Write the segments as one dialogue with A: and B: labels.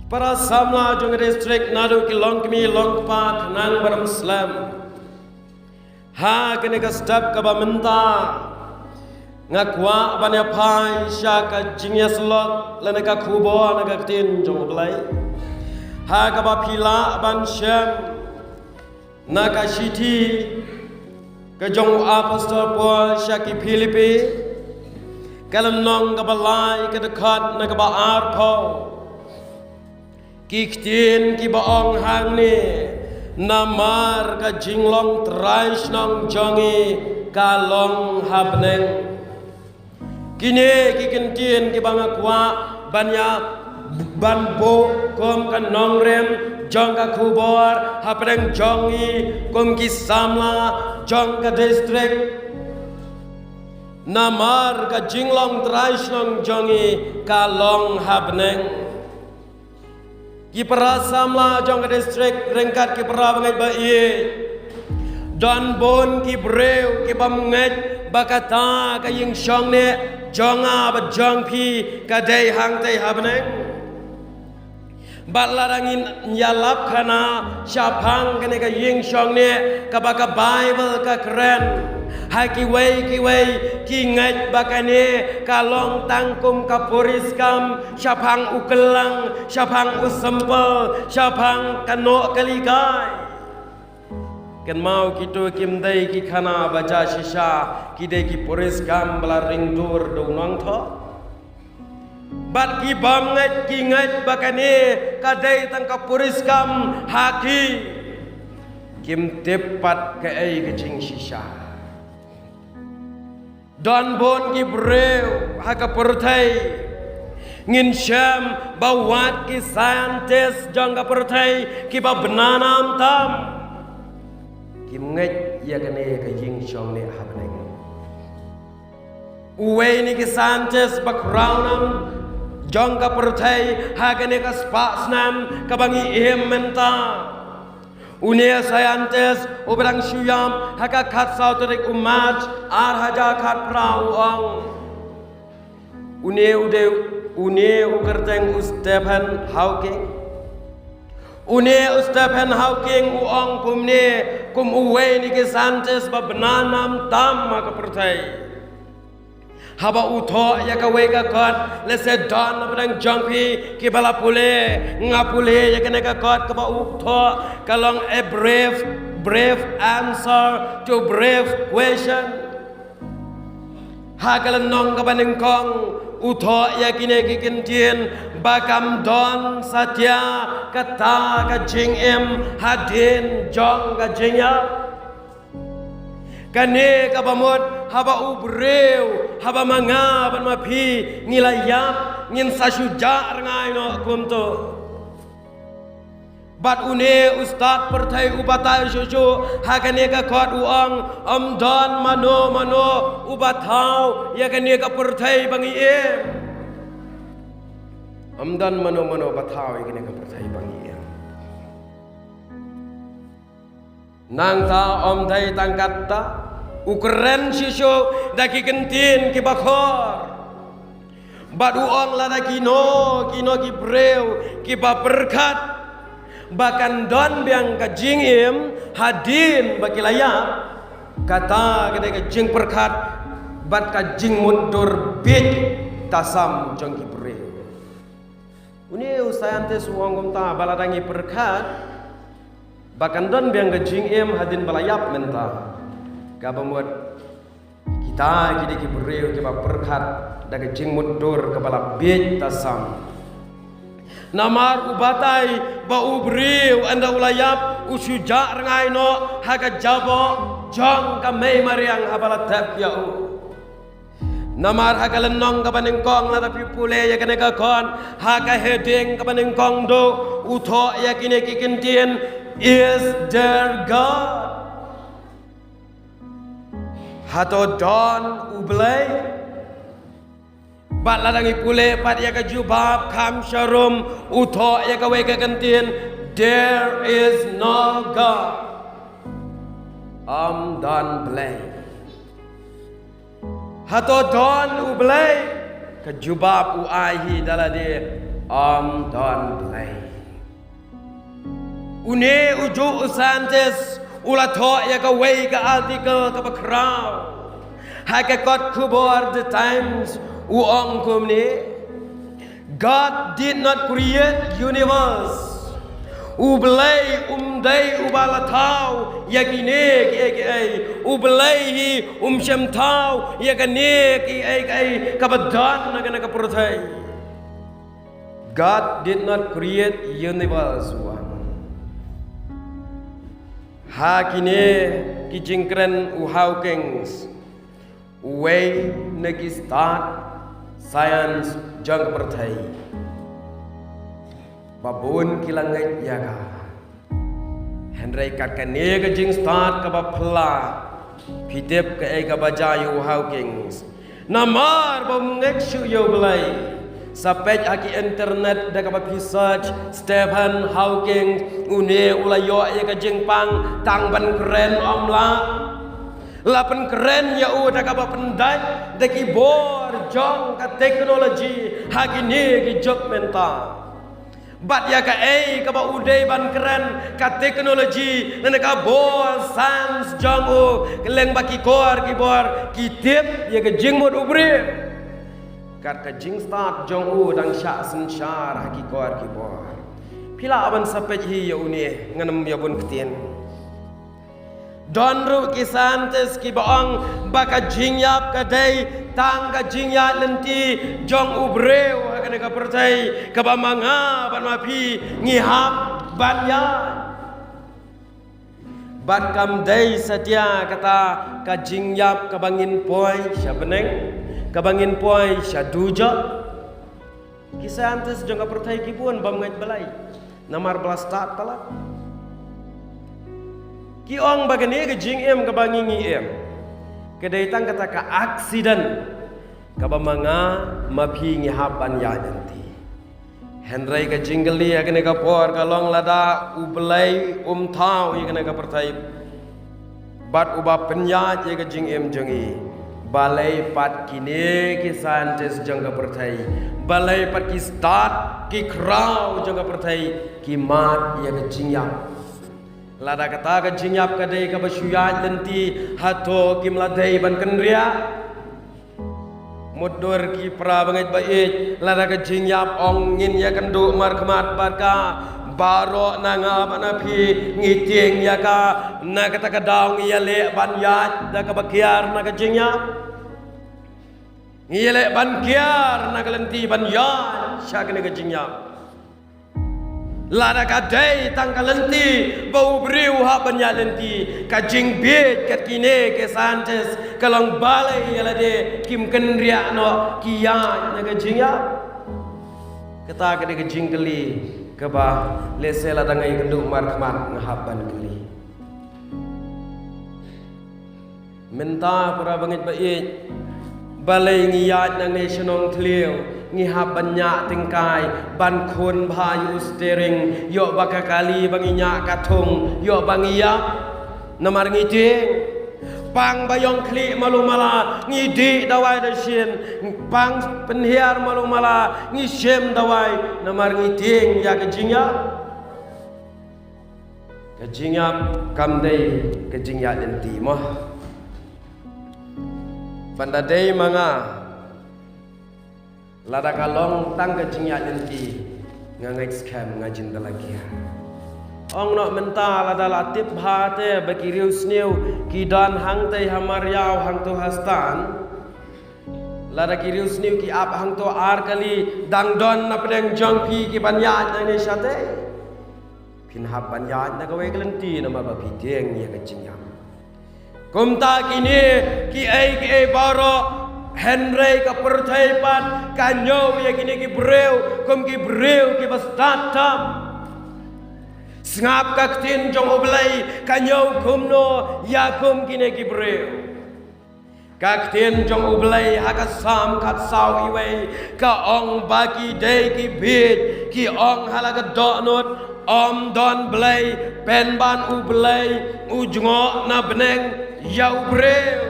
A: Para samla jong distrik nadu ki long kmi long pa nang baram slam. Ha kene ka step ka ba menta. Ngakwa banya pai sya ka jingya slot lene ka kubo na ka tin jong blai. Ha ka ba pila ban shem na ka shiti ka jong apostol Paul sya ki Filipi. Kalam nong ka balai ka dekat na ka ba arko. Kiktin ki baong hang ni namar ka jinglong trais nong jongi kalong habneng kini kikintin ki bangakwa banya banbo kom ka nongrem jong ka kubor habneng jongi kom ki samla jong ka distrik namar ka jinglong trais nong jongi kalong habneng ki parasamla jong distrik rengkat ki parabangai baie don bon ki breu ki bamnget bakata ka ying shong ne jonga ba jong pi ka dei hang tei habneng batlarangin nyalap khana syapang kene ka ying shong ne ka baka bible ka keren hai ki wei ki ngai bakane kalong tangkum kapuris kam syapang ukelang syapang usempel syapang kano kaligai ken mau kitu kim dei ki khana baca sisa ki dei ki puris kam belaring dur do nong tho bat ki bam ngai ki ngai bakane ka dei tang kapuris kam haki kim tepat ke ai ke jing sisa Don bon ki breu haka pertai ngin syam bawat ki scientist jang ka pertai ki ba benanam tam ki ngai ya kane ka ying shong ne habneng uwe ni ki scientist backgroundam jang ka pertai haka ne ka spasnam ka bangi menta Unia scientist obrang syuyam haka khat sauterik umat ar haja khat prauang unie ukerteng Stephen Hawking Stephen Hawking uang kum uwe ni ke scientist ba benanam tam ka pertai haba utho ya ka we ka kot le se don abang jongpi ki bala pule ngapule ya kene ka kot ka ba utho kalong a brave answer to brave question ha kalan nong ka baning kong utho ya kine ki kintien bakam don satya kata ka jing hadin jong ka jingya kane ka bamot haba ubreu haba manga ban mapi nilayap ngin sasuja ngai no kumto bat une ustad pertai ubatai susu hakane ka khot uang don mano ubathau ya kane ka pertai bangi don mano bathau ya kane ka pertai bangi nang ta thai tangkat ta ukeren siso daki kentin ki bakhor badu ong la daki no ki breu ki ba berkat bahkan don biang ka jingim hadin baki layap kata kedai ka jing berkat bat ka jing mundur bit tasam jong ki breu uni usayante suang gumta baladangi berkat bahkan don biang gajing hadin balayap menta kabamut kita kini ki bereu ki ba berkat daga jing mundur kepala bit tasam namar ubatai ba ubreu anda ulayap usuja rengai no haga jabo jong ka mei mariang habala tap ya namar haga lenong ka baning kong la tapi pule ya kene ka kon haga heading ka baning kong do utho ya kini ki kintien is there God hato don ublay bat ladangi pule pat ya ka jubab kam sharum utho ya ka we ka kentien there is no God don blay hato don ublay ka jubab uahi dalade don belai une uju usantes ulato ya ka way ka article ka background haka kot kubor the times uong kumni God did not create universe ublay umday ubalatau yakine ki ublay shamtau yakane ki kabadan naga kaprothai. God did not create universe hakine ki jingkren Hawkins way nagi start science jang perthai babun kilangait yaga Henry kat kane ka jing start ka ba phla phitep ka ka bajayu Hawkins namar bom ngek shu yo belai sapej aki internet da ka ba research Stephen Hawking une ulayo ya ka jing pang tang ban keren omla lapan keren ya udah kaba pendai deki bor jong ka teknologi hakini ki jok menta bat ya ka kaba udai ban keren ka teknologi nene ka bor sans jong u keleng baki kor ki bor kitip ya ka jing mod ubre kat ka jing start jong u dang sya sensyar haki kor ki bor pila aban sapej hi ya une nganem ya bun ketien Donru kisantes ki baong baka jingyap kadai tang ka jingyat lenti jong ubreu hakane ka pertai ka bamanga ban mapi ngihap banya bat kam dai satia kata ka jingyap ka bangin poi sya beneng ka bangin poi sya duja kisantes jong ka pertai ki pun bam ngait balai namar blastat talak ki ong bagane ke jing em ke bangingi em kedai tang kata ka aksiden ka bamanga mapi ngi hapan ya nanti Henry ka jingli ya kene ka por ka long lada ublai thau ya kene ka pertai bat uba penya je ka jing em jangi balai pat kine ki santes jang ka pertai balai pat ki start ki kraw jang ka pertai ki mat ya ka jingyap lada kata ka jinyap kadai ka basyuyat lenti hato kim ladai ban kenria mudur ki pra bangait bait lada ka jinyap ong ngin ya kendu mar kemat barka baro nanga banapi ngiting ya ka na kata ka daung ya le ban yat da ka bakiar na ka jinyap ngile ban kiar na ka lenti ban yat sya ka jinyap lada kadai tangka lenti bau beriu ha banya lenti kajing bit kat kine ke santes kalong balai yala de kim kenria no kiya na kajing ya kata kade kajing keli keba lese lada ngai kenduk mar kmat ngahaban keli menta pura bangit bait balai ngiyat na nationong tliu ngihap banyak tingkai ban kun bhayu steering yo bakakali banginya katung yo bangiya namar ngiting pang bayong kli malu mala ngidi dawai dasin pang penhiar malu mala ngisem dawai namar ngiting ya kejingya kamdai kejingya lenti mah pandadai manga lada kalong tang kejingya lenti ngangai scam ngajin dalagia ong no menta lada latip bhate bakiriu sniu kidan hang tai hamar yau hang to hastan lada kiriu sniu ki ap hang to ar kali dang don na pedeng jong pi ki banya na ne shate pin hab banya na gawe lenti na ma ba pi deng ya kejingya kumta kini ki ai baro Henry ka perthai pan kanyo ya kini ki breu kum ki breu ki bastatam ngap kaktin jong oblay kanyaw kumno yakum kine kibreo kaktin jong oblay hakasam katsaw iway kaong baki day ki bid ki ong halaga donot om don blay penban ublay ujngo na beneng yaw breo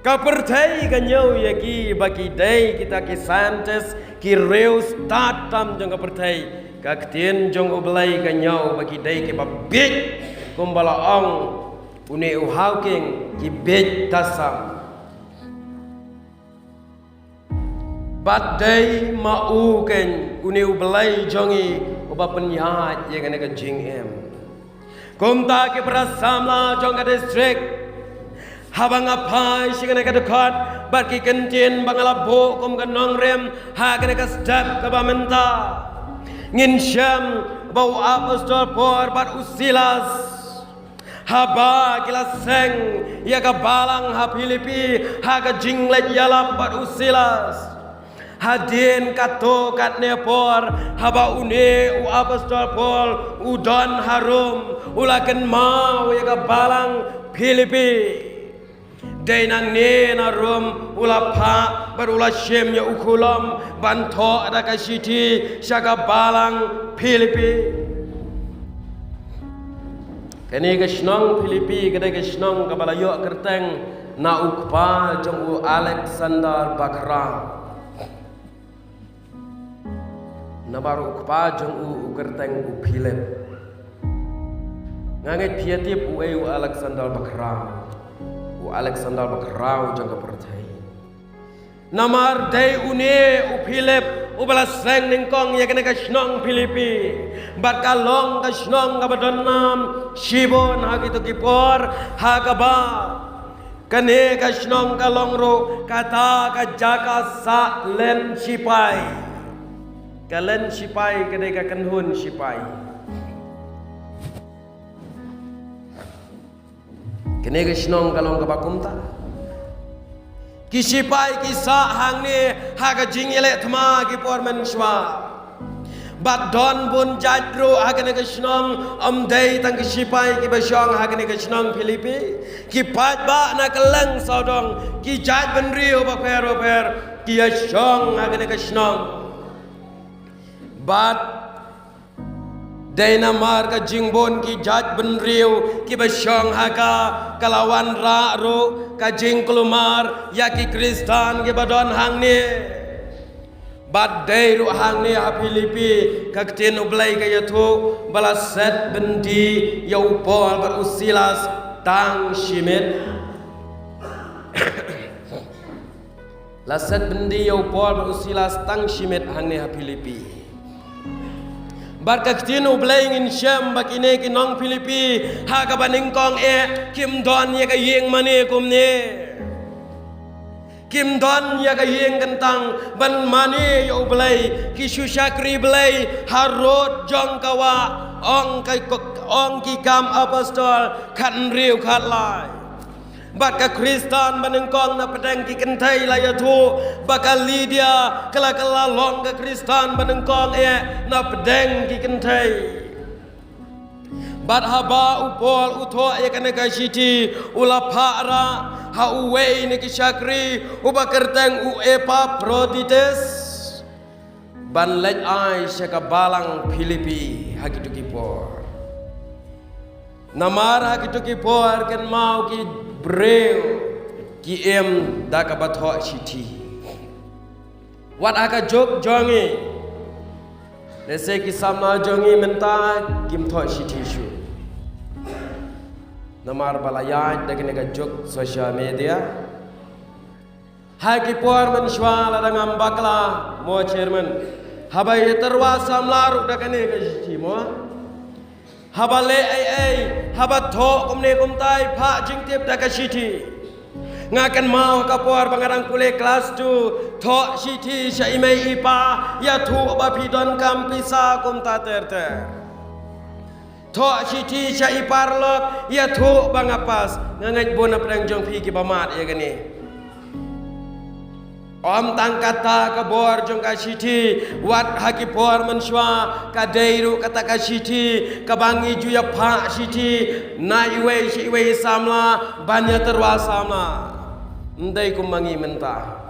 A: Kapertai kanyo yaki baki day kita ki santes ki reus tatam jong kapertai kaktien jong ublay kanyo baki day ki babit kumbala ong une uhawking ki bet tasam bat day mau ken une ublay jongi uba penyat ye kan ka jing em kumta ki prasamla jong ka district habang apai si kena kadekat bagi kentien bangalabo kum kanong rem ha kena ka step ka bamenta ngin syam bau apostol por bat usilas haba kilaseng ya ka balang ha Filipi ha ka jinglet yalap bat usilas hadin kato kat nepor haba une u apostol por udon harum ulaken mau ya ka balang Filipi day nang ne na rum ulapha barula shem ya ukulam banto ada kasiti syaga balang Filipi kani kasnong Filipi kada kasnong kabalayo kerteng na ukpa jong u Alexander Bakra na baru ukpa jong u kerteng u Philip nganget piatip u Alexander Bakra Alexander Bakrau jangka percaya. Namar day une u Philip u balaseng ningkong ya kena kasnong Filipi. Bat kalong kasnong kabadonam Shibon hagitu kipor hagaba. Kane kasnong kalong ro kata kajaka sa len sipai. Kalen sipai kene kakenhun sipai. Kene kasnong kalong kabakumta kisipai kisa hang ni haga jingile thma ki por menshwa bat don bun jadro hagane kasnong amdei tang kisipai ki basyong hagane kasnong Filipi ki pat ba na kalang sodong ki jad ben rio ba per ki asyong hagane kasnong bat Dana mar ka jingbon ki jat ben riu ki basyong haka kalawan ra ro ka jing kelumar ya ki Kristan ki badon hang ni bad day ru hang ni ha Filipi ka tin ublay ka yathu balaset bendi yau pol bar usilas tang shimit laset bendi yau pol bar usilas tang shimit hang ni ha Filipi Barka kitino blaying in Shem bakine kinong Filipi haga baningkong kim don ya ka yeng mani kumne kim don ya ka yeng kentang ban mani yo blay ki sushakri blay harod jong kawa ong ki kam apostol kan riu khat lai Baka Kristan menengkong na pedang ki kentai layatu baka Lydia kala long ke Kristan menengkong na pedang ki kentai bat haba upol utho ya kana kasiti ulapara ha uwe ni ki syakri ubakerteng u epa prodites ban lej ai syaka balang Filipi hakitu kipor namar hakitu kipor ken mau ki breu ki em da ka batho chiti wat aka jok jongi lese ki samna jongi menta kim tho chiti shu namar balaya da ka jok social media ha ki por men shwala dangam bakla mo chairman habai terwa samlar da ka chiti mo habale ai habat tho kumne kumtai pha jingtip da ka shiti ngakan mau kapor bangarang kule kelas tu tho shiti sha imai ipa ya thu ba pidon kam pisa kumta ter tho shiti sha ipar lok ya thu bangapas ngangai bona pedang jong phi ki bamat ya gani Om tang kata kabor jong kasiti wat haki por menshwa kadeiru kata kasiti kabangi juya pha siti na iwe si iwe samla banya terwa samla ndai kumangi menta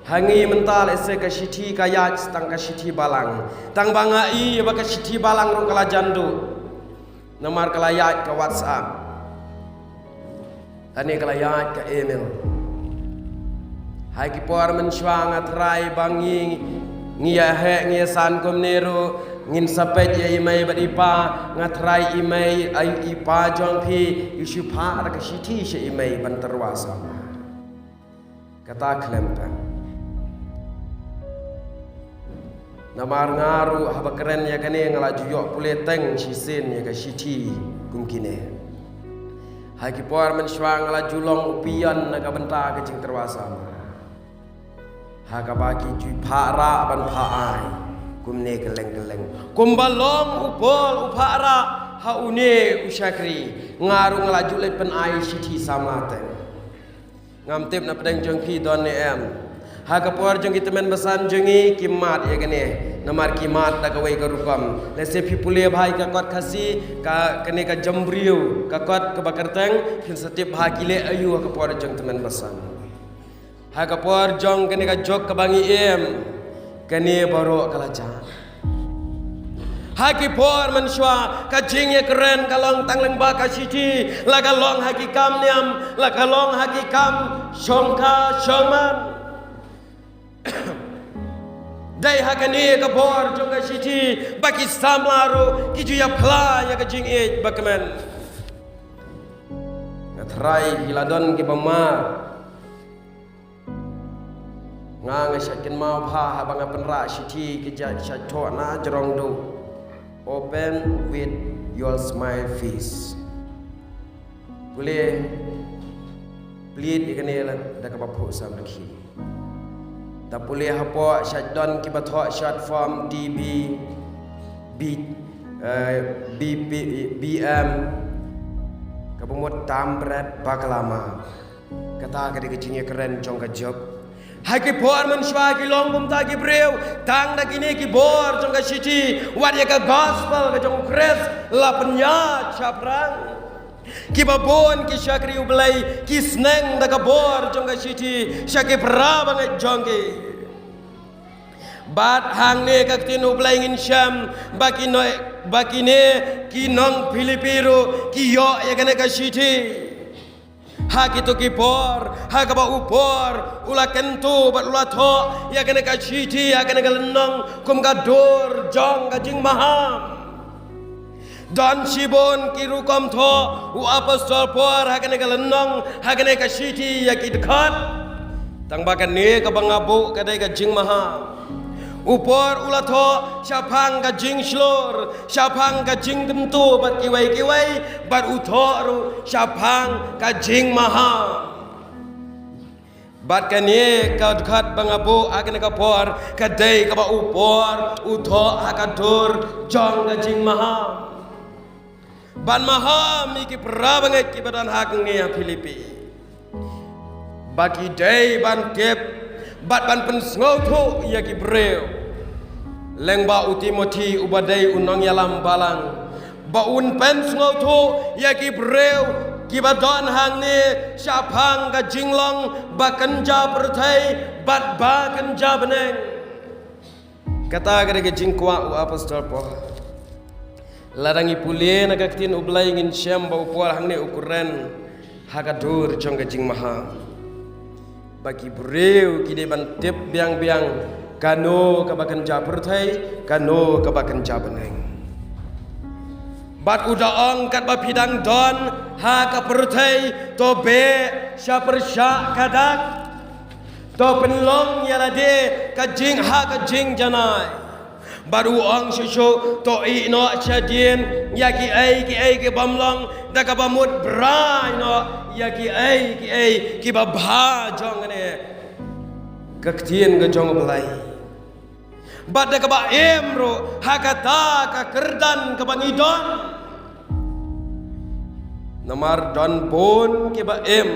A: hangi menta lese kasiti kaya tang kasiti balang tang banga I ba kasiti balang ro kala jandu nomor kelayat ke WhatsApp ane kelayat ke email hai ki por men shwang atrai bangi ngia he ngia san kom nero ngin sapet ye imai badipa ngatrai imai ai ipa jong phi isu pha ka shiti she imai bantarwasa kata klempan namar ngaru haba keren ya kane ngalaju yo pule teng sisin ya ka shiti kumkine hai ki por men shwang ngalaju long upian na ka benta ka jing terwasa ha ka bagi ju phara ban pha ai kumne geleng-geleng kumbalong upol upara haune usyakri ngaru ngelaju le pen ai siti samate ngam tip na pedang jongki don ne em ha kapor jongki temen besan jongi kimat ya gane namar kimat da kawai ka rukam le se pipule bhai ka kot khasi ka kene ka jambriu ka kot ka bakartang phin satip bha kile ayu ha kapor jong temen besan ha kapor jong kene ka jok ka bangi em kene baro kalaja haki por menshwa ka jingye keren kalong tangleng ba ka siti la kalong haki kam niam la kalong haki kam shongka shoman dai hakani ka por jonga siti baki samlaro kiju ya phla ya ka jingye bakmen ngatrai hiladon ki bamar ngang syakin mau pha habang penra siti keja syatho na jerong do open with your smile face boleh plead ikane la da ka bapo sam rakhi ta boleh hapo syadon ki batho short form db b bm ka pemot tam berat bakalama kata ka de kecingnya keren jong ka job hai ki por man shwa ki long bum ta ki breu tang da kini ki bor jong ka siti wat ya ka gospel ka jong kres la penya chaprang ki babon ki syakri ublai ki sneng da ka bor jong ka siti syaki pra banget jong ki bat hang ne ka tin ublai ngin syam bakine ki nong Pilipiro ki yo ya kana ka siti ha kitu kipor ha ka ba upor ula kentu bat ula tho ya kene ka chiti ya kene ka lenong kum ka dor jong ka jing maham dan sibon ki rukom tho u apostol por ha kene ka lenong ha kene ka chiti ya ki dekat tang ba ne ka bangabu ka dai ka jing maham upor ula tho syapang ka jing slor syapang ka jing tentu bat kiwai bat utho syapang ka jing maha bat kane ka dekat bangabu akene ka por ka dai ka ba upor utho akadur jong ka jing maha ban maha mi ki pra bangai ki badan hak ne Filipi bagi dai ban kep bat ban pen ngau thu ya ki breu lengba utimoti ubadai unong yalam balang ba un pen ngau thu ya ki breu ki badon hang ni syapang ka jinglong ba kenja perthai bat ba kenja beneng kata ka jingkwa u apostol po larangi pulie na kaktin ublai ngin syam ba upol hang ni ukuran hakadur jong ka jing maha bagi breu kide ban tip biang-biang kano kabakan japur thai kano kabakan jabeneng bat udaong kat ba pidang don ha ka perthai to be sya persya kadak to penlong yalade ka jing ha ka jing janai baru ong susu to ino chadien ya ki ai ki bamlong da ka bamut bra ino ya ki ai ki ba bha jong ne kaktien ga jong belai bad da ka ba emro hakata ka kerdan ka bangidon namar don bon ki ba em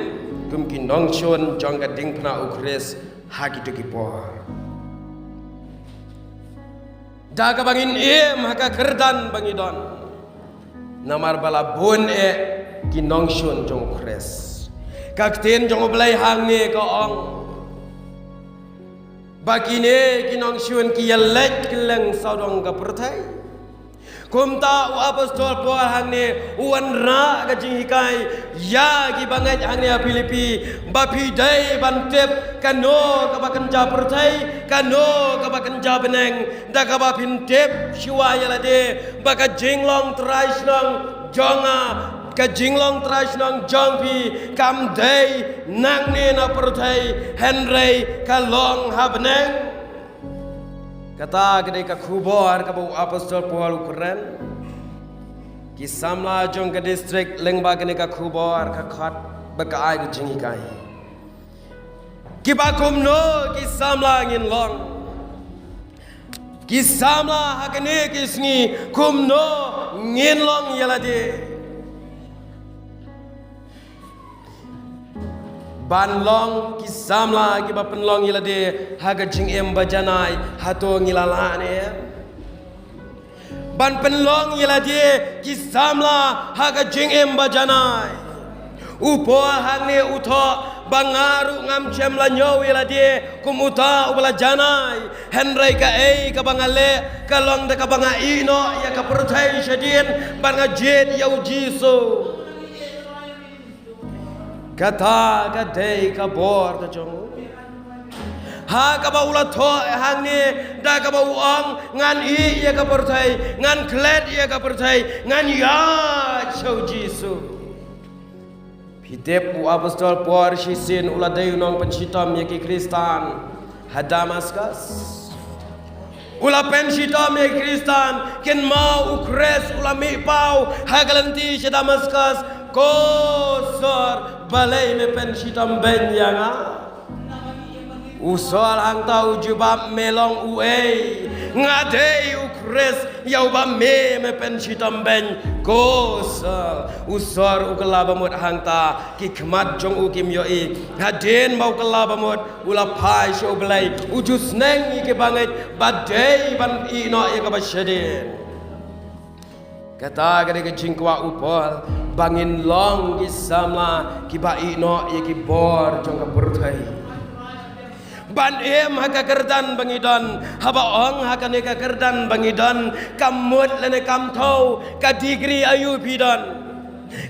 A: kum ki nong shon jong ka ding pna ukres haki to ki por daga bangin haka kerdan bangidon namar bala bon ki nong shon jong kres kakten jong belai hang ne ka ong bakine ki nong shon ki yalek keleng saudong ka perthai kum ta u apostol Paul hang ne uan ra ka jing hikai ya ki bangai hang ne Filipi ba pi dai ban tep kano ka ba kenja pertai kano ka ba kenja beneng da ka ba pin tep shiwa ya la de ba ka jing long trai snong jonga ka jinglong trai snong jong pi kam dai nang ne na pertai Henry ka long habneng kata kedai ka khubor ka bau apostol Paul Ukraine ki samla jong ka district lengba kedai ka khubor ka khat ba ka ai ka jingi kai ki ba kumno ki samla ngin long ki samla hakane ki sngi kumno ngin long yalade ban long ki samla ki ba penlong yilade haga jing em bajanai hato ngilala ne ban penlong yilade ki samla haga jing em bajanai upo hang ne utho bangaru ngam chem la nyaw yilade kumuta ubala janai henry ka ei ka bangale ka long de ka banga ino ya ka perthai shadin banga jet yau jisu kata ka dei ka bor ka jong ha ka ba ula tho hang ni da ka ba uang ngan i ya ka perthai ngan klet ya ka perthai ngan ya chau jisu pitep u apostol por shisin ula dei nong pensitom ya ki Kristan ha Damaskus ula pensitom ya Kristan ken mau ukres ula mi pau ha galanti shi Damaskus kosor balai me pensitam benyanga usol hang tau jubab melong uei ngadei ukres yau ba me pensitam ben kosor usor ukelaba mut hang ta ki khmat jong u kim yoi haden mau kelaba mut ula pai sho belai ujus neng ke bangai badai ban ino ya ka basyadin kata gade ke jingkwa upol bangin long ki samla ki ba ino ye ki bor jong ka perthai ban em haka kerdan bangidon haba ong haka ne ka kerdan bangidon kamut lene kam thau ka degree ayu bidon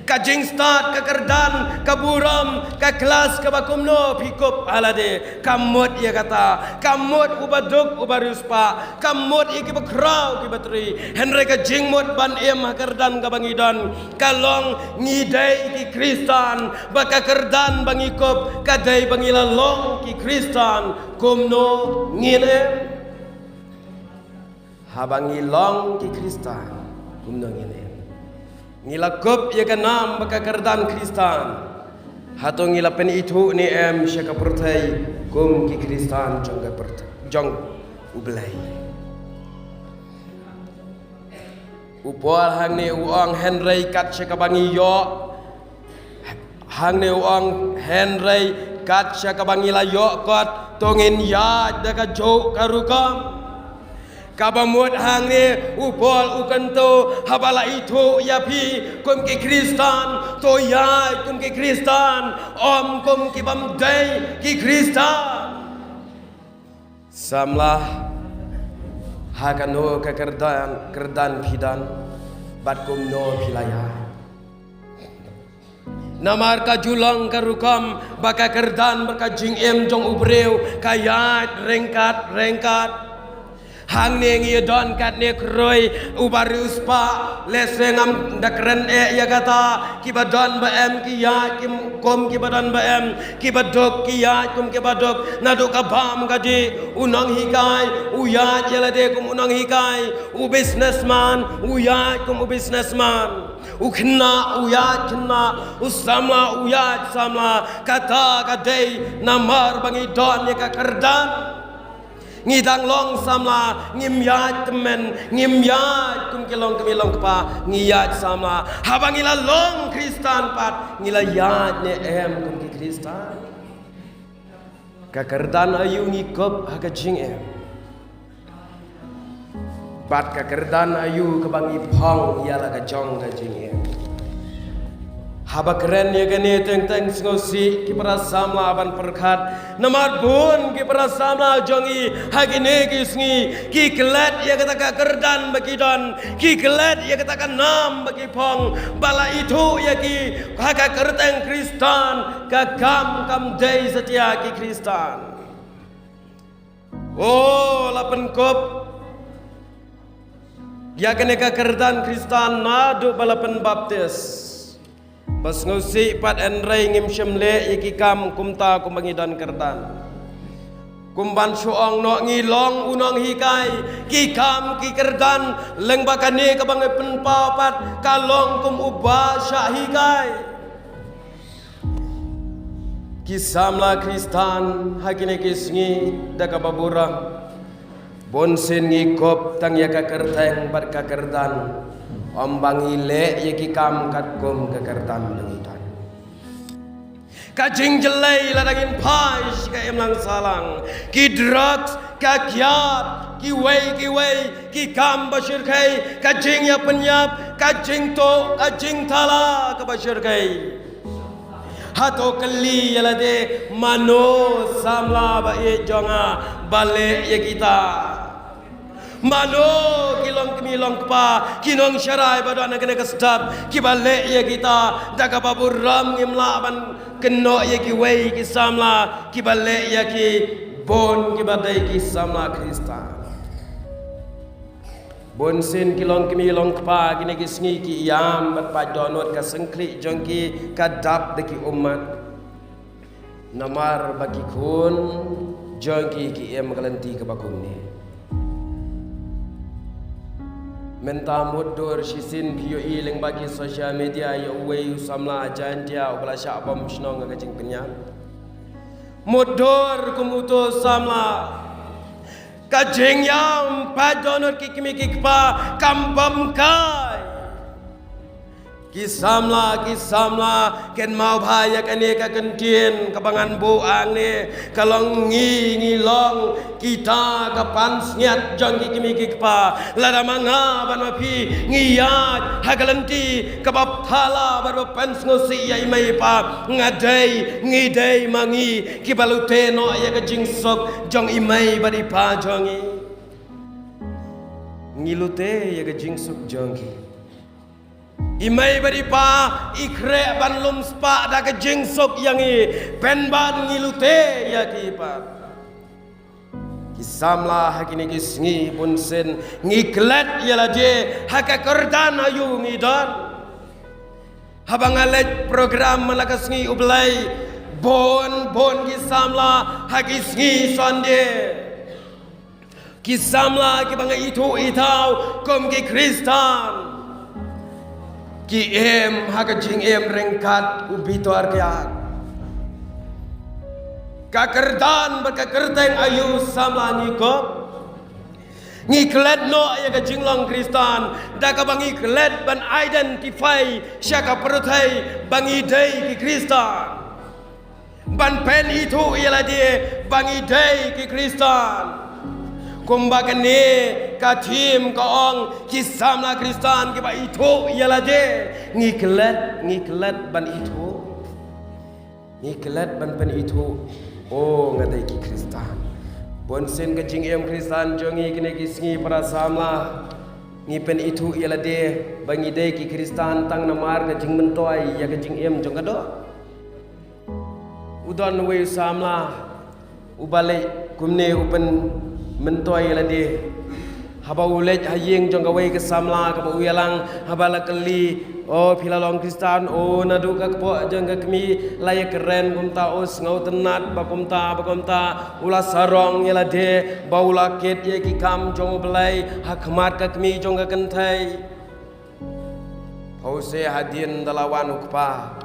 A: ka jing start ka kerdan ka buram ka kelas ka bakumno pikup alade kamut ya kata kamut ubaduk ubaruspa kamut iki bakrau ki batri henry ka jing mut ban em kerdan ka bangidon kalong ngidai ki Kristan baka kerdan bangikup kadai bangilalong ki Kristan kumno ngine habangilong ki Kristan kumno ngine ngilakup ya kanam baka kerdan Kristan hato ngilapen itu ni em syaka pertai kum ki Kristan jong ka pertai jong ublai upol hang ni uang Henry kat syaka bangi yo hang ni uang Henry kat syaka bangi la yo kot tongin ya daka jok karukam kabamut hang ni upol ukanto habala itu ya pi kum ki Kristan to ya kum ki Kristan om kum ki bamdai ki Kristan samlah hakano ka kerdan pidan bat kum no pilaya namar ka julang karukam baka kerdan baka jing em jong ubreu kayat rengkat hang ne ngi don kat ne kroi ubarus pa lesengam dakren ya kata ki badon ba em ki ya kim kom ki badon ba em ki badok ki ya kum ki badok nadu ka bam gadi unang hikai u ya jelade kum unang hikai u businessman u ya kum u businessman u khna u ya khna u samla u ya samla kata kadai namar bangi don ne ka kerdan ngidang long samla ngimyat temen ngimyat kum kelong kemilong pa ngiyat samla habang ila long Kristan pat ngila yat ne em kum ki Kristan kakerdan ayu ngikop haga jing em pat kakerdan ayu kebangi pong yala ka jong ka jing em haba keren ya gani teng ngosi ki para samla ban perkat namar bun ki para samla jongi hagine ki sngi ki kelet ya kata kerdan bagi don ki kelet ya kata nam bagi pong bala itu ya ki haga kerteng Kristen ka kam dei setia ki Kristen oh lapen kop ya kene ka kerdan Kristen nadu balapen baptis pas ngosi pat enrei ngim syemle iki kam kumta kumbangidan kerdan kumban suong no ngilong unong hikai ki kam ki kerdan leng bakane kabangai penpapat kalong kum ubah syahikai kisamla Kristan hakine kisngi daka babura bonsen ngikop tang yaka kerteng bat ka kerdan ombangi le yaki kam kat kum kekertan bengitan kajing jelai ladangin pais ka emlang salang ki drugs ka kiat ki wei ki kam bashir kai kajing ya penyap kajing to kajing tala ka bashir kai hato keli yalade mano samla ba e jonga bale ye kita mano kilong kemilong kepa kinong syarai pada anak kena kesedap kibalik ya kita daga babur ram ngimla ban keno ya ki wei ki samla kibalik ya ki bon kibadai ki samla Krista bon sin kilong kemilong kepa kini ki sngi ki yam bat padonot ka sengklik jongki kadap deki umat namar bagi kun jongki ki em kalenti ke bakung ni menta mudur sisin piyo iling bagi sosial media ya uwe samla jantia ubala syabam shnong ngajing penyan mudur kumuto samla kajing yang padonor kikimi kikpa kambam kai kisamla ken mau bahaya kane ka kentien kabangan buang ni kalong ngilong kita kapan niat jong kikimi kikpa lada manga ban mapi ngiyat hagalenti kabab thala bar pens ngosi ya imai pa ngadai ngidai mangi kibalute no ya ka jingsok jong imai bari pa jongi ngilute ya ka jingsok jongi imai beripa ikre ban lum spa da ke jingsok yang i pen ban ngilute ya kipat kisamla hakini kisngi punsen ngiklet yala je haka kerdan ayu ngidon habang alet program malakas ngi ublai bon kisamla hakisngi sonde kisamla kibanga itu itau kom ki Kristan ki em hakajing em rengkat ubito arkiat kakerdan bakakerteng ayu sama ngikop ngiklet no ya kajing long Kristan daka bangi klet ban identify syaka pertai bangi day ki Kristan ban pen itu ialah dia bangi day ki Kristan kumbakan ni katim kaong kisamla Kristan kiba itu ialah dia ngiklet ban itu ngiklet ban pen itu oh ngadai ki Kristan bonsen kajing em Kristan jongi kene kisngi para samla ngipen itu ialah dia bangi dai ki Kristan tang namar kajing mentoi ya kajing em jong kado udon we samla ubale kumne upen mentoi ladi haba ulet hayeng jong gawai ke samla ka uyalang haba la keli oh pilalong Kristan oh nadu ka po jong ka kemi lay keren kumta os ngau tenat bakumta ula sarong yala de baula ket ye ki kam jong belai hakmat ka kemi jong ka kentai pause hadin dalawan ukpa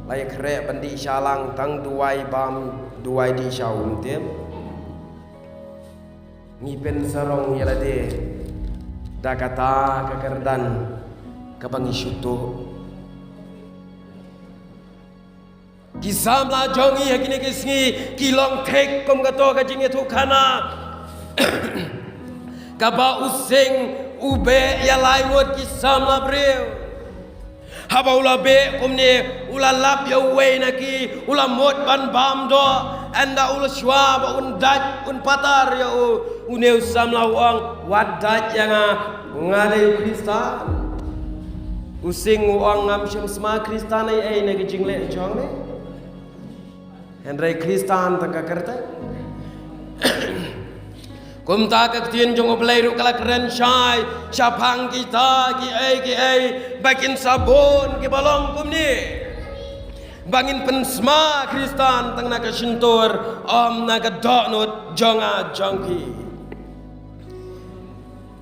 A: lay kere bandi syalang tang duai bam duai di syaum tem ngipen sarong yala de dakata kekerdan kabangi syuto kisamla jongi hakini kisngi kilong tek kom gato kajing itu kana kaba useng ube ya laiwat kisamla breu Haba ula be kumne ula lap ya we naki ula mot ban bam do anda ula shwa ba un daj un patar ya uneu samla wang wadat yang ngale Kristan using wang ngam sham sma Kristan ai nagi jingle jong ne Henry Kristan taka kerta kumta ka tien jong oblai ru kala keren shai chapang kita ki ai bakin sabon ki balong kumni bangin pensma Kristan tang naga shintor om naga donut jonga jongki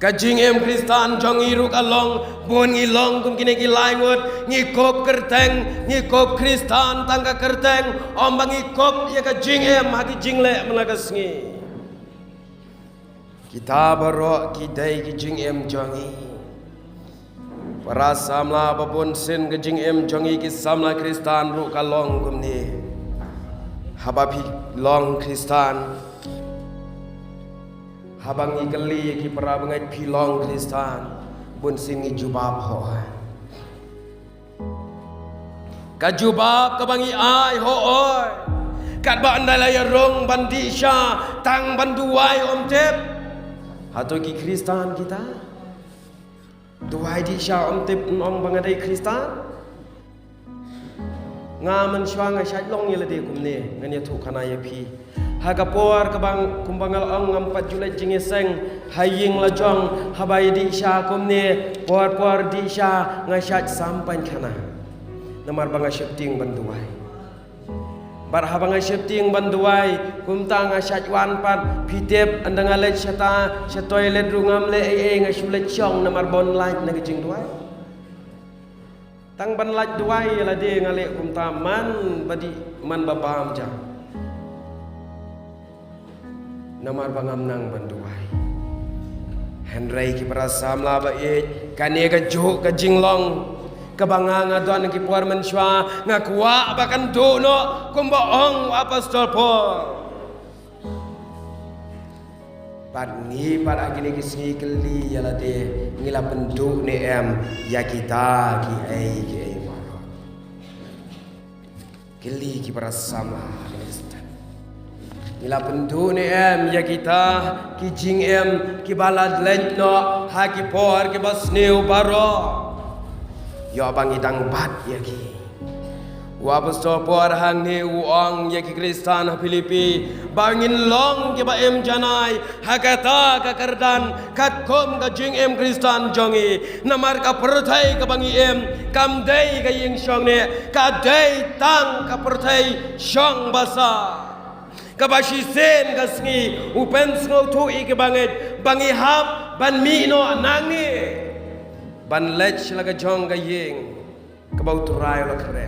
A: kajing em Kristan jong iru kalong bon ngilong kum kini ki laingut ngikop kerteng ngikop Kristan tangga kerteng om bangikop ya kajing em haki jingle melagasngi kita barok kidai kijing em jongi para samla babon sin kijing em jongi ki samla Kristan ru kalong kumni habapi long Kristan habang ikeli ki para bangai pilong Kristan bun sin ngi jubab ho ka jubab ka bangi ai ho oi kat ba andai la rong bandi sha tang banduai om tep atau ki Kristan kita tuai di sya om tip om bangadai Kristan ngaman syanga syat long yela de kumne ngania thu khana ya phi ha kapor ka bang kumbangal ong ngam 4 Julai jingeseng haying la jong habai di sya kumne por di sya ngasyat sampan khana namar banga shifting banduai bar habanga shifting banduai kumta nga syatwan pat pitep andang ale syata toilet rungam le nga syulet chong namar bon laj na gijing duai tang ban laj duai la de ngale kumta man badi man babam ja namar bangam nang banduai Henry ki para samla ba e kane ga jo ka jinglong kabanga nga doan ki puar menshwa nga kuwa bakan dono kumbaong apostol Paul padni para agini ki singi keli yala de ngila penduk ne em ya kita ki ai maro keli ki para sama ngila penduk ne em ya kita ki jing em ki balad lentno ha ki por ki basneu baro yo bangi dang bat ya ki wa apostol Paul hang ne uang ya ki Kristan Filipi bangin long ke ba em janai hakata ka kardan katkom ka jing em Kristan jongi namar ka perthai ka bangi em kam dei ka ying shong ne ka dei tang ka perthai shong basa ka bashi sen ka sngi upen sngo thu i ke banget bangi hap ban mi no nangi ban lech laga jong ga ying ka bau turai la kre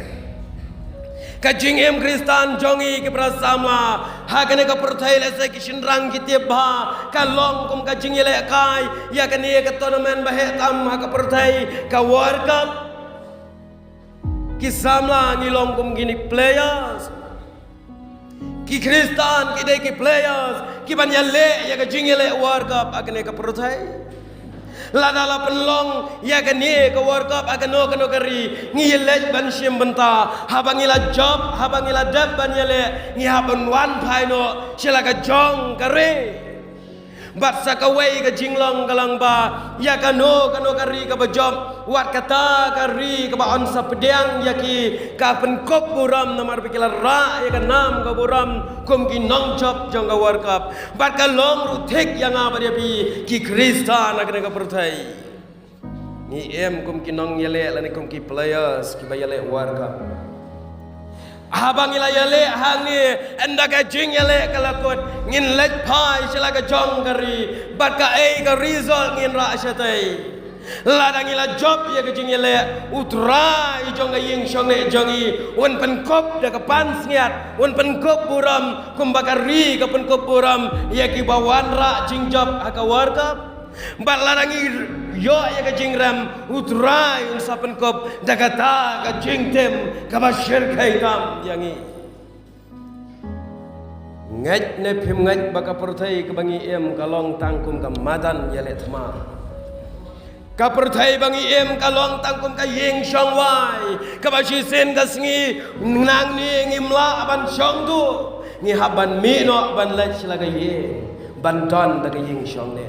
A: ka jing em Kristan jongi ke prasama ha kane ka perthai le se ki shinrang ki te ba ka long kum ka jing le kai ya kane ka tournament ba he tam ha ka perthai ka world cup ki samla ni long kum gini players ki Kristan ki de ki players ki ban ya le ya ka jing le world cup akane ka perthai ladala penlong ya gani ke world cup agano kano kari ngilej ban shim benta habangila job habangila dab ban yele ngi haban wan phaino sila ka jong kare bat sakawai ka jinglong galang ba ya kano kari ka job wat kata kari ka ba on sa pedang ya ki ka pen kop buram namar pikila ra ya ka nam ka buram kum ki nong job jong ka world cup bat ka long ru thek yang apa dia pi ki Kristan agane ka perthai ni em kum ki nong yele la ni kum ki players ki ba yele world cup habang ila yale hangi enda ka jing yale kalakot ngin lej pai sila ka jong kari bat ka ei ka result ngin ra syatai ladang ila job ya ka jing yale utrai jong ka ying shong ne jongi un pen kop da ka pan sniat un pen kop buram kumbakari ka pen kop buram ya ki bawan ra jing job aka warkap bat ladangi yo ya ka jing ram utrai un sapen kop dagata ka jing tem ka bashir kaitam yangi ngaj ne phim ngaj baka perthai ka bangi em ka long tangkum ka madan yale thma Kapertai bangi em kalong tangkum ka yeng syong wai. Kabashi sen ka singi nang ni ngimla ban syong tu. Ngi haban mi no ban lai sila ka yeng. Ban don da ka yeng syong ne.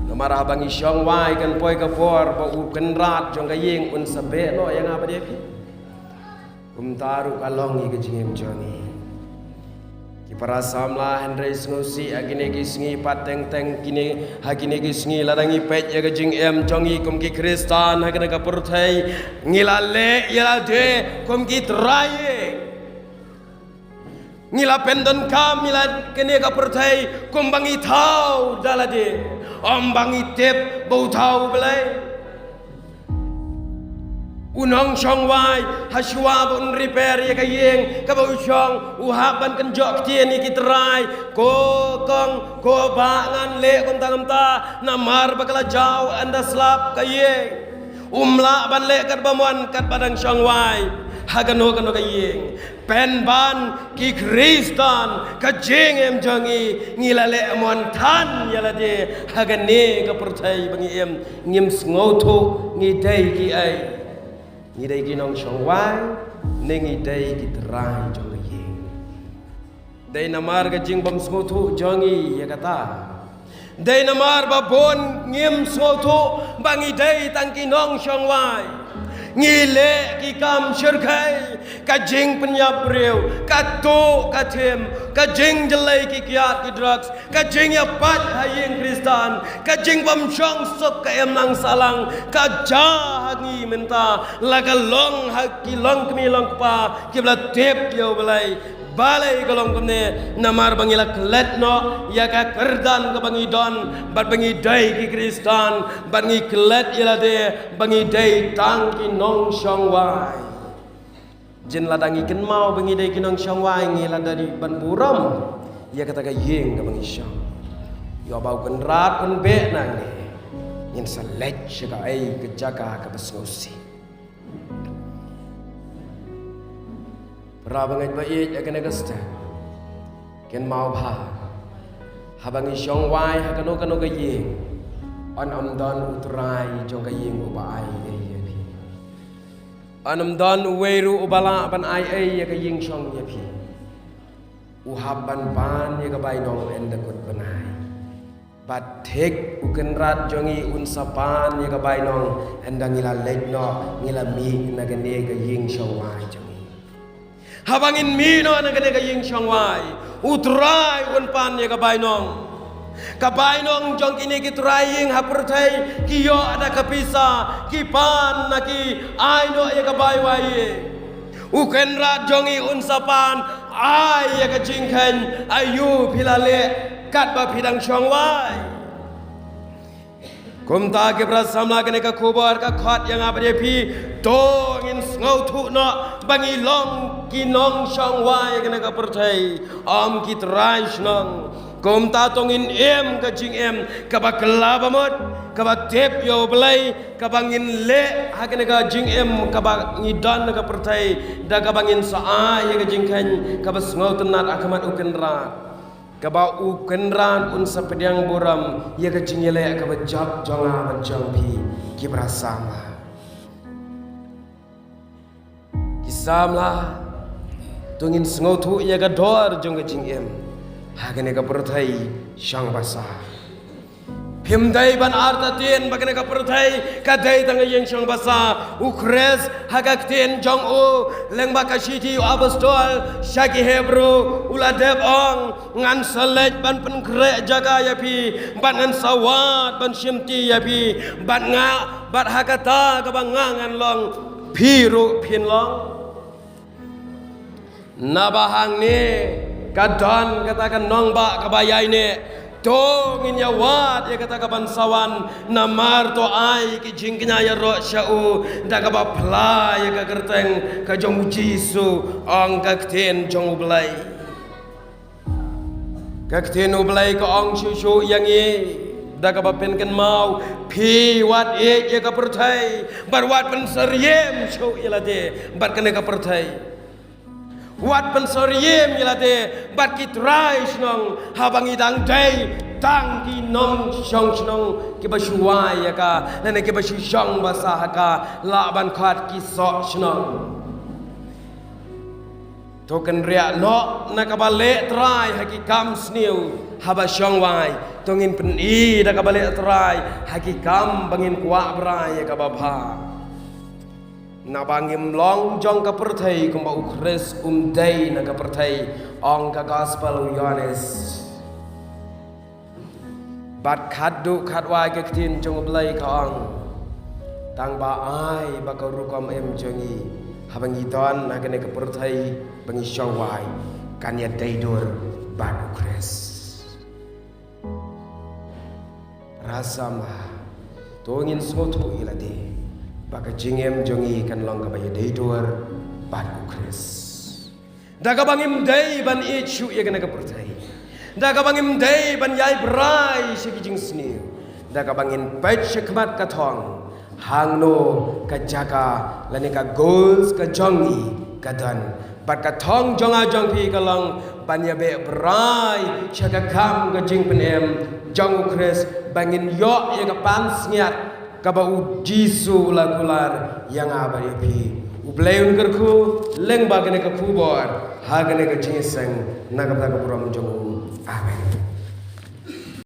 A: Namara bangi syong wai kan poi ka por ba u kan rat jong ka yeng un sabe no yang apa dia pi. Taru kalong ni ka jingem jongi. Para samla Henry Snusi agine gisngi pateng teng kini hagine gisngi ladangi pet ya gajing em jongi kum ki Kristan hagine ka perthai ngila le ya de kum ki traye ngila pendon kam ngila kene ka perthai kum bangi thau dalade om bangi tep bau thau belai unong syong wai haswa bun repair ya kayeng kabau syong uhaban kan jok tien iki terai ko kong ko bangan le kon tangam ta namar bakala jau anda slap kayeng umla ban le kat bamuan kat padang syong wai hagano kano kayeng pen ban ki Kristan kajeng em jangi ngilale amon tan yala de hagane ka perthai bangi em ngim ngotho ngidai ki ai ngidai ki nong syong wai ne ngidai ki terai jong ye dai namar ka jing bam smothu jongi ya kata dai namar ba bon ngim smothu bangi dai tang ki nong syong wai ngile ki kam syurkai ka jing penyap rew ka to ka them ka jing jelai ki kiat ki drugs ka jing ya pat hayeng Kristan ka jing bam syong sok ka em nang salang ka ja hangi menta la ka long haki long kmi long pa ki bla tep yo belai balai golong kene namar bangila klet no ya ka kerdan ka bangi don bat bangi dai ki Kristan bangi klet ila de bangi dai tang ki nong syong wai jin ladangi ken mau bangi dai ki nong syong wai ngila dari ban buram ya kata ka yeng ka bangi syong yo bau ken rat ken be nang ni yin salet ka ai ke jaga ka besngosi Rabangai baik akan agasta, ken mau bah, habangi syong wai hakano kano gaye, an don utrai jong gaye ubai gaye pi, an don uweru ubala ban ai ya gaye syong ya pi, uhaban ban ya gabai nong enda kut banai, batek uken rat jongi unsapan ya gabai nong enda ngila lek no ngila mi nagane gaye syong wai jongi. Habangin mino na gane kayeng syong wai utrai unpan ya kabay nong jong kini kitraying hapertai kiyo ada kapisa kipan na ki aino ya kabay wai uken ra jongi unsapan ay ya kajingken ayu pilale kat ba pidang syong wai kumta ke prasamla kene ka kubar ka khat yang apa dia pi to ngin ngau thu no bangi long kinong syong wai kene ka perthai am ki traish nong kumta tongin em ka jing em ka ba klaba mot ka ba tep yo belai ka bangin le ha kene ka jing em ka ba ngidan ka perthai da ka bangin sa ai ka jing kan ka ba ngau tenat akamat uken rat Kaba u kenran un sapediang buram ya ka jingele ka bajak jonga bajang pi ki brasama kisamla tungin sngotu ya ka dor jong ka jingem hagane ka perthai syang basa Himdai ban arta tien bagane ka perthai ka dai tang yeng syang basa ukres hagak tien jong u leng ba ka shiti apostol syaki hebro ula deb ong ngan selej ban pen krek jaga ya pi ban ngan sawat ban shimti ya pi ban nga bat hakata ka bangangan long piru pin long nabahang ni kadon katakan nong ba kabayai ni to nginya wat ya kata kapan sawan namar to ai ki jingknya ya ro syau da ka ba pla ya ka kerteng ka jong jisu ong ka kten jong ublai ka kten ublai ka ong shu yang ye da ka ba pen kan mau pi wat e ya ka perthai bar wat pen seriem shu ila de bar kan ka perthai wat pensoriem yelade bat kitrai snong habang idang dai tang ki nong shong shnong ki ba shuwai ya ka lene ki ba shu shong ba sa ka la ban khat ki so shnong token ria no na ka ba le trai haki kam sniu haba shong wai tongin pen I da ka ba le trai haki kam bangin kwa brai ya ka ba pha na bangim long jong ka perthai kum ba ukres dei na ka perthai ong ka gospel Yohanes bat khadu khatwai ke tin jong blai ka ong tang ba ai ba ka ru kom em jongi habangi ton na kene ka perthai bangi shawai kan ya daidur bat ukres rasama tongin soto ilade baka jingem jongi kan long ka ba ya daidur bat ukres daga bangim dei ban ichu ya kene ka perthai daga bangim dei ban yai brai shiki jing sniu daga bangin pet shikmat ka thong hangno ka jaga lani ka goals ka jongi ka dan bat ka thong jonga jong pi ka long ban ya be brai chaka kam ka jing penem jong ukres bangin yo ya ka pan sniat ka ba u jisu la kular yang aba ya pi ubleun kerku leng bagane ka kubor hagane ka jingseng nagap ka puram jong amen.